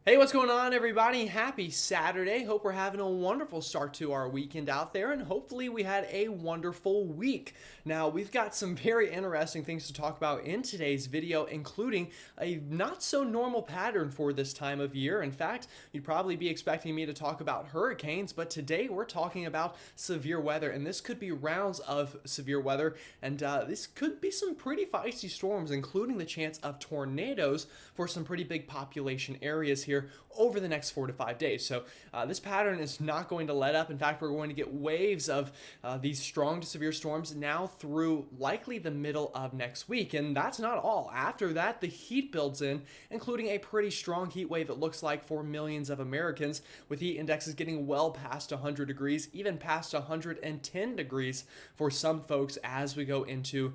Hey, what's going on, everybody? Happy Saturday. Hope we're having a wonderful start to our weekend out there, and hopefully, we had a wonderful week. Now, we've got some very interesting things to talk about in today's video, including a not so normal pattern for this time of year. In fact, you'd probably be expecting me to talk about hurricanes, but today we're talking about severe weather, and this could be rounds of severe weather, and this could be some pretty feisty storms, including the chance of tornadoes for some pretty big population areas here over the next 4 to 5 days. So this pattern is not going to let up. In fact, we're going to get waves of these strong to severe storms now through likely the middle of next week. And that's not all. After that, the heat builds in, including a pretty strong heat wave, it looks like, for millions of Americans, with heat indexes getting well past 100 degrees, even past 110 degrees for some folks as we go into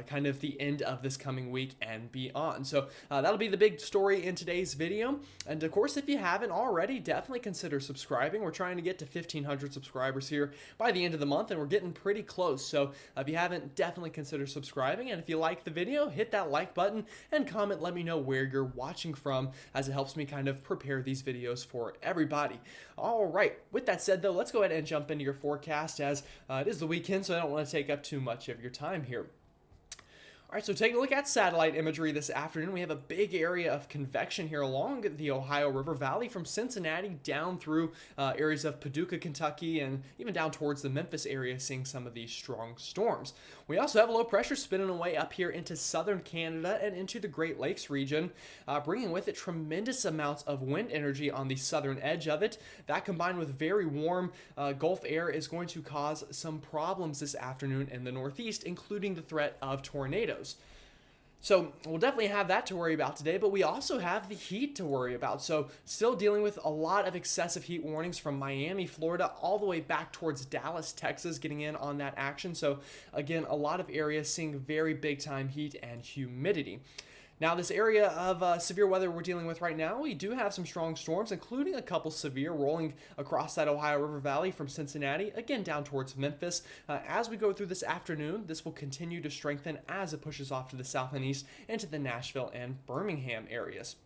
kind of the end of this coming week and beyond. So that'll be the big story in today's video. And of course, if you haven't already, definitely consider subscribing. We're trying to get to 1,500 subscribers here by the end of the month, and we're getting pretty close. So if you haven't, definitely consider subscribing. And if you like the video, hit that like button and comment. Let me know where you're watching from, as it helps me kind of prepare these videos for everybody. All right. With that said, though, let's go ahead and jump into your forecast, as it is the weekend, so I don't want to take up too much of your time here. All right, so taking a look at satellite imagery this afternoon, we have a big area of convection here along the Ohio River Valley from Cincinnati down through areas of Paducah, Kentucky, and even down towards the Memphis area, seeing some of these strong storms. We also have a low pressure spinning away up here into southern Canada and into the Great Lakes region, bringing with it tremendous amounts of wind energy on the southern edge of it. That, combined with very warm Gulf air, is going to cause some problems this afternoon in the Northeast, including the threat of tornadoes. So we'll definitely have that to worry about today, but we also have the heat to worry about. So still dealing with a lot of excessive heat warnings from Miami, Florida, all the way back towards Dallas, Texas, getting in on that action. So again, a lot of areas seeing very big time heat and humidity. Now, this area of severe weather we're dealing with right now, we do have some strong storms, including a couple severe rolling across that Ohio River Valley from Cincinnati, again down towards Memphis. As we go through this afternoon, this will continue to strengthen as it pushes off to the south and east into the Nashville and Birmingham areas.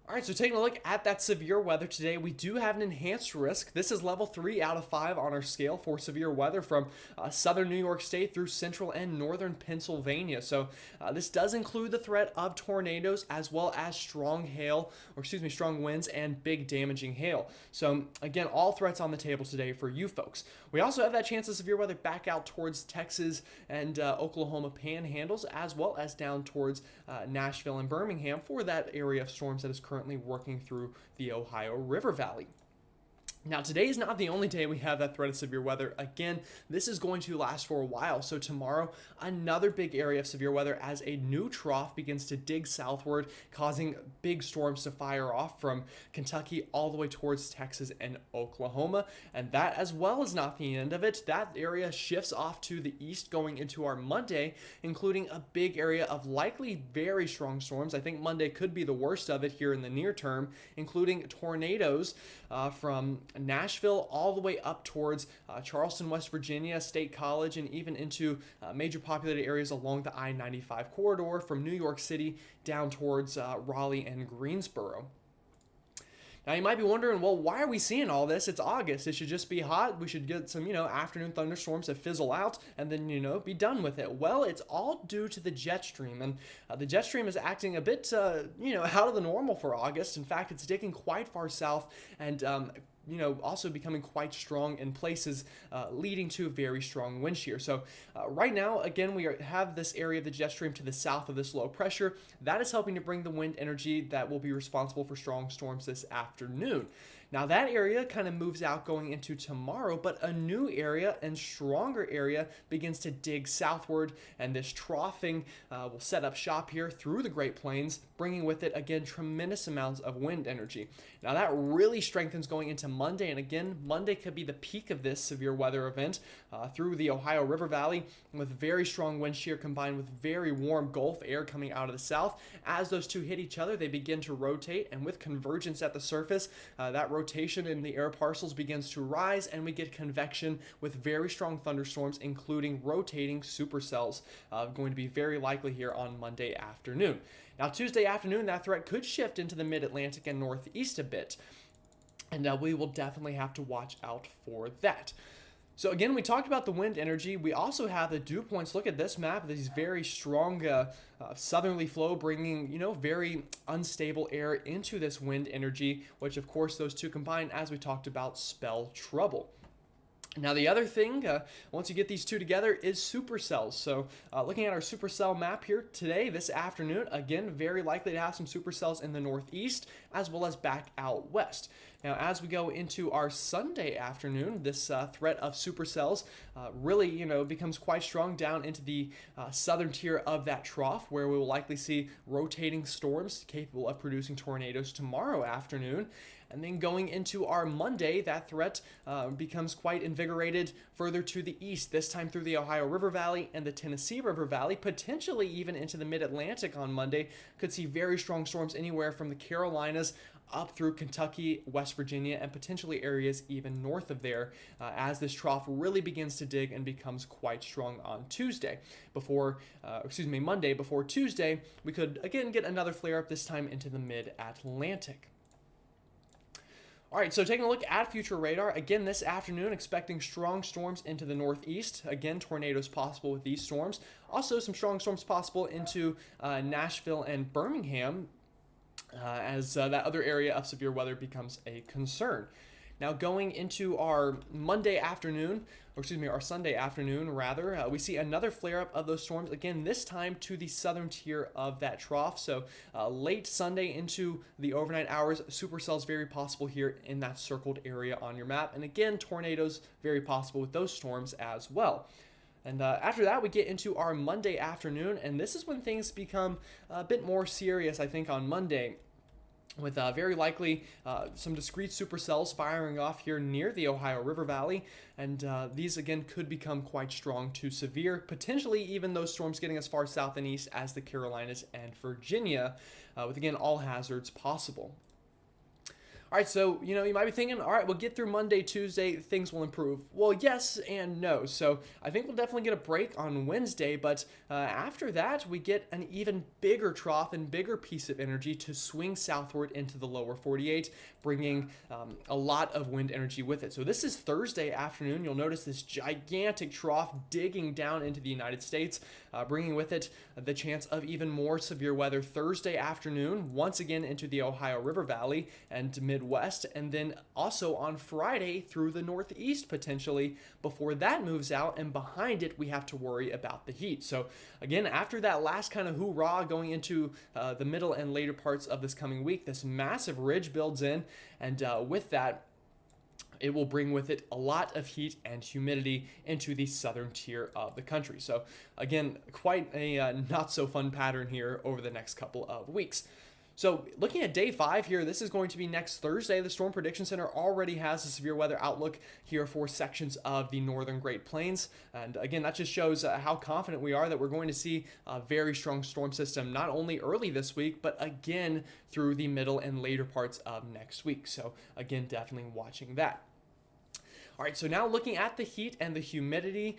All right, so taking a look at that severe weather today, we do have an enhanced risk. This is level 3 out of 5 on our scale for severe weather from southern New York State through central and northern Pennsylvania. So this does include the threat of tornadoes as well as strong winds and big damaging hail. So again, all threats on the table today for you folks. We also have that chance of severe weather back out towards Texas and Oklahoma panhandles, as well as down towards Nashville and Birmingham for that area of storms that is currently working through the Ohio River Valley. Now, today is not the only day we have that threat of severe weather. Again, this is going to last for a while. So tomorrow, another big area of severe weather as a new trough begins to dig southward, causing big storms to fire off from Kentucky all the way towards Texas and Oklahoma. And that, as well, is not the end of it. That area shifts off to the east going into our Monday, including a big area of likely very strong storms. I think Monday could be the worst of it here in the near term, including tornadoes from Nashville all the way up towards Charleston, West Virginia, State College, and even into major populated areas along the I-95 corridor from New York City down towards Raleigh and Greensboro. Now, you might be wondering, well, why are we seeing all this? It's August. It should just be hot. We should get some, afternoon thunderstorms that fizzle out and then, be done with it. Well, it's all due to the jet stream. And the jet stream is acting a bit, out of the normal for August. In fact, it's digging quite far south and also becoming quite strong in places, leading to very strong wind shear. So right now, again, we have this area of the jet stream to the south of this low pressure. That is helping to bring the wind energy that will be responsible for strong storms this afternoon. Now, that area kind of moves out going into tomorrow, but a new area and stronger area begins to dig southward, and this troughing will set up shop here through the Great Plains, bringing with it, again, tremendous amounts of wind energy. Now, that really strengthens going into Monday, and again, Monday could be the peak of this severe weather event through the Ohio River Valley, with very strong wind shear combined with very warm Gulf air coming out of the south. As those two hit each other, they begin to rotate, and with convergence at the surface, that rotation rotation in the air parcels begins to rise, and we get convection with very strong thunderstorms, including rotating supercells, going to be very likely here on Monday afternoon. Now, Tuesday afternoon, that threat could shift into the mid-Atlantic and northeast a bit, and we will definitely have to watch out for that. So again, we talked about the wind energy. We also have the dew points. Look at this map. These very strong southerly flow bringing, very unstable air into this wind energy, which of course those two combined, as we talked about, spell trouble. Now, the other thing, once you get these two together, is supercells. So looking at our supercell map here today, this afternoon, again, very likely to have some supercells in the northeast as well as back out west. Now, as we go into our Sunday afternoon, this threat of supercells really, becomes quite strong down into the southern tier of that trough, where we will likely see rotating storms capable of producing tornadoes tomorrow afternoon. And then going into our Monday, that threat becomes quite invigorated further to the east, this time through the Ohio River Valley and the Tennessee River Valley, potentially even into the mid-Atlantic on Monday. Could see very strong storms anywhere from the Carolinas up through Kentucky, West Virginia, and potentially areas even north of there as this trough really begins to dig and becomes quite strong on Monday before Tuesday. We could again get another flare up, this time into the mid-Atlantic. All right, so taking a look at future radar, again this afternoon, expecting strong storms into the northeast. Again, tornadoes possible with these storms. Also, some strong storms possible into Nashville and Birmingham as that other area of severe weather becomes a concern. Now, going into our Sunday afternoon, we see another flare-up of those storms, again, this time to the southern tier of that trough. So late Sunday into the overnight hours, supercells very possible here in that circled area on your map. And again, tornadoes very possible with those storms as well. And after that, we get into our Monday afternoon, and this is when things become a bit more serious, I think, on Monday, with very likely some discrete supercells firing off here near the Ohio River Valley. And these, again, could become quite strong to severe, potentially even those storms getting as far south and east as the Carolinas and Virginia, with, again, all hazards possible. All right, so, you might be thinking, all right, we'll get through Monday, Tuesday, things will improve. Well, yes and no. So I think we'll definitely get a break on Wednesday, but after that, we get an even bigger trough and bigger piece of energy to swing southward into the lower 48, bringing a lot of wind energy with it. So this is Thursday afternoon. You'll notice this gigantic trough digging down into the United States, bringing with it the chance of even more severe weather Thursday afternoon, once again into the Ohio River Valley and Midwest, and then also on Friday through the Northeast potentially before that moves out, and behind it we have to worry about the heat. So again, after that last kind of hoorah going into the middle and later parts of this coming week, this massive ridge builds in, and with that, it will bring with it a lot of heat and humidity into the southern tier of the country. So again, quite a not so fun pattern here over the next couple of weeks. So looking at day 5 here, this is going to be next Thursday. The Storm Prediction Center already has a severe weather outlook here for sections of the northern Great Plains. And again, that just shows how confident we are that we're going to see a very strong storm system, not only early this week, but again through the middle and later parts of next week. So again, definitely watching that. All right, so now looking at the heat and the humidity,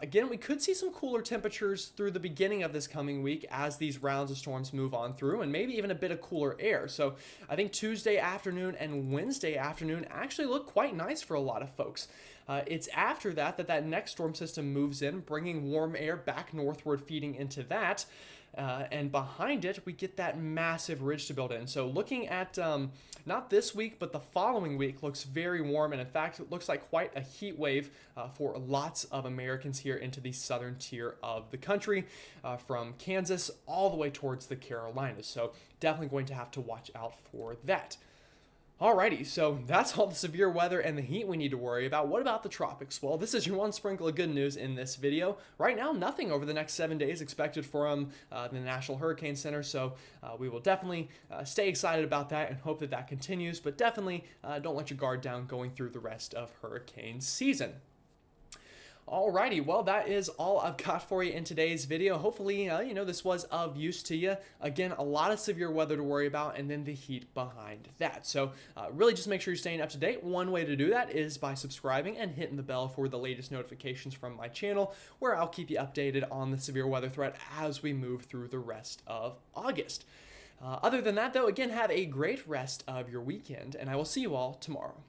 again, we could see some cooler temperatures through the beginning of this coming week as these rounds of storms move on through, and maybe even a bit of cooler air. So I think Tuesday afternoon and Wednesday afternoon actually look quite nice for a lot of folks. It's after that next storm system moves in, bringing warm air back northward, feeding into that. And behind it, we get that massive ridge to build in. So looking at not this week, but the following week looks very warm. And in fact, it looks like quite a heat wave for lots of Americans here into the southern tier of the country, from Kansas all the way towards the Carolinas. So definitely going to have to watch out for that. Alrighty, so that's all the severe weather and the heat we need to worry about. What about the tropics? Well, this is your one sprinkle of good news in this video. Right now, nothing over the next 7 days expected from the National Hurricane Center, so we will definitely stay excited about that and hope that that continues, but definitely don't let your guard down going through the rest of hurricane season. Alrighty, well, that is all I've got for you in today's video. Hopefully, this was of use to you. Again, a lot of severe weather to worry about, and then the heat behind that. So really just make sure you're staying up to date. One way to do that is by subscribing and hitting the bell for the latest notifications from my channel, where I'll keep you updated on the severe weather threat as we move through the rest of August. Other than that, though, again, have a great rest of your weekend, and I will see you all tomorrow.